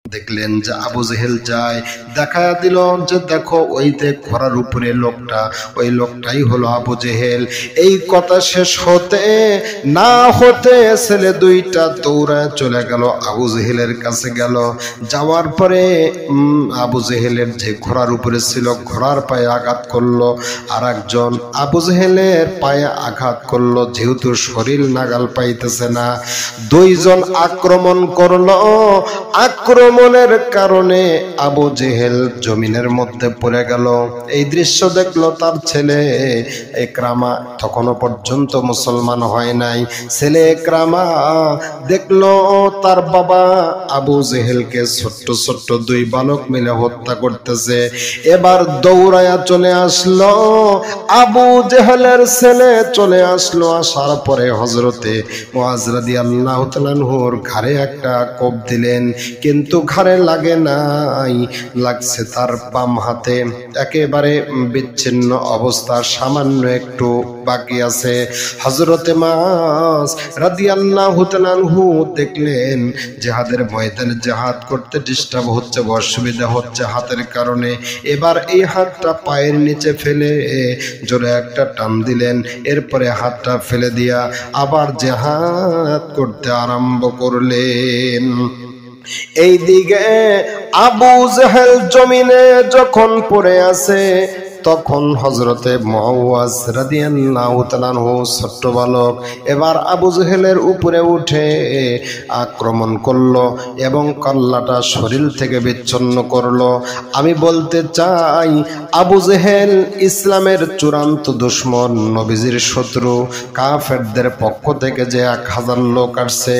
দেখলেন যে আবু জেহেল যায়, দেখা দিল যে দেখো ওই যে ঘোড়ার উপরে লোকটা, ওই লোকটাই হলো আবু জেহেল। এই কথা শেষ হতে না হতে ছেলে দুইটা দৌড়ায় চলে গেল আবু জেহেলের কাছে গেল। যাওয়ার পরে আবু জেহেলের যে ঘোড়ার উপরে ছিল ঘোড়ার পায়ে আঘাত করলো, আর একজন আবু জেহেলের পায়ে আঘাত করলো। যেহেতু শরীর নাগাল পাইতেছে না, দুইজন আক্রমণ করলো। আক্রমণের কারণে আবু জেহেল জমিনের মধ্যে পড়ে গেল। এই দৃশ্য দেখলো তার ছেলে ইকরামা, তখনও পর্যন্ত মুসলমান হয় নাই। ছেলে ইকরামা দেখলো তার বাবা আবু জেহেলকে ছোট্ট ছোট্ট দুই বালক মিলে হত্যা করতেছে। এবার দৌড়ায়া চলে আসলো আবু জেহেলের ছেলে, চলে আসলো। আসার পরে হযরতে মুআজ রাদিয়াল্লাহু তাআলা আনহুর ঘাড়ে একটা কোপ দিলেন, কিন্তু ঘাড়ে লাগে নাই, লাগছে তার বাম হাতে। একেবারে বিচ্ছিন্ন অবস্থা, সামান্য একটু বাকি আছে। হযরতে মুআজ রাদিয়াল্লাহু তাআলা আনহু দেখলেন জিহাদের ময়দানে জিহাদ করতে ডিস্টার্ব হচ্ছে, অসুবিধা হচ্ছে হাতের কারণে। এবার এই হাতটা পায়ের নিচে ফেলে জোরে একটা টান দিলেন, এরপরে হাতটা ফেলে দিয়া আবার জিহাদ করতে আরম্ভ করলেন। এইদিকে আবু জেহেল জমিনে যখন পড়ে আছে, তখন হযরতে মুআজ রাদিয়াল্লাহু তাআলা আনহু ছোট্ট বালক এবার আবু জেহেলের উপরে উঠে আক্রমণ করলো এবং কল্লাটা শরীর থেকে বিচ্ছিন্ন করলো। আমি বলতে চাই আবু জেহেল ইসলামের চূড়ান্ত দুশমন, নবীজির শত্রু। কাফেরদের পক্ষ থেকে যে 1000 লোক আসছে,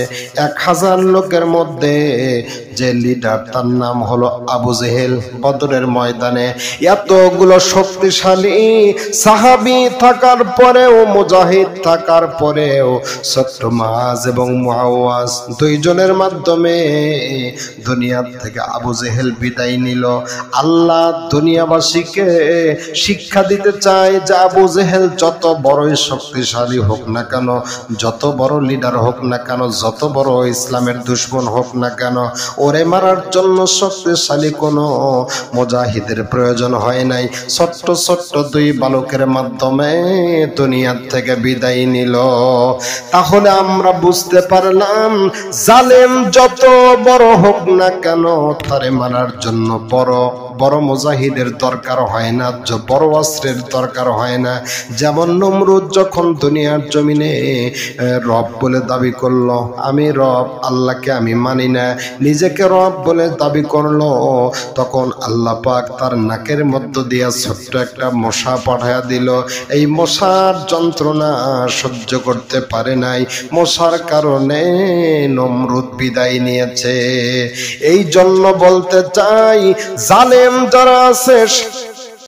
1000 লোকের মধ্যে যে লিডার তার নাম হলো আবু জেহেল। বদরের ময়দানে এতগুলো শক্তিশালী সাহাবী থাকার পরেও, মুজাহিদ থাকার পরেও ছোট্ট মুআজ এবং মুআওয়াজ দুইজনের মাধ্যমে দুনিয়ার থেকে আবু জেহেল বিদায় নিল। আল্লাহ দুনিয়াবাসীকে শিক্ষা দিতে চায় যে আবু জেহেল যত বড়ই শক্তিশালী হোক না কেন, যত বড় লিডার হোক না কেন, যত বড় ইসলামের দুশমন হোক না কেন, ওরে মারার জন্য শক্তিশালী কোনো মুজাহিদের প্রয়োজন হয় নাই। ছোট্ট ছোট্ট দুই বালকের মাধ্যমে দুনিয়ার থেকে বিদায় নিল। তাহলে আমরা বুঝতে পারলাম জালেম যত বড় হোক না কেন, তারে মারার জন্য বড় বড় মুজাহিদের দরকার হয় না, বড় অস্ত্রের দরকার হয় না। যেমন নমরুদ যখন দুনিয়ার জমিনে রব বলে দাবি করলো, আমি রব, আল্লাহকে আমি মানি না, নিজেকে রব বলে দাবি করলো, তখন আল্লাহ পাক তার নাকের মধ্য দিয়া ছোট্ট একটা মশা পাঠায়া দিল। এই মশার যন্ত্রণা সহ্য করতে পারে নাই, মশার কারণে নমরুদ বিদায় নিয়েছে। এই জন্য বলতে চাই জালেম যারা আছে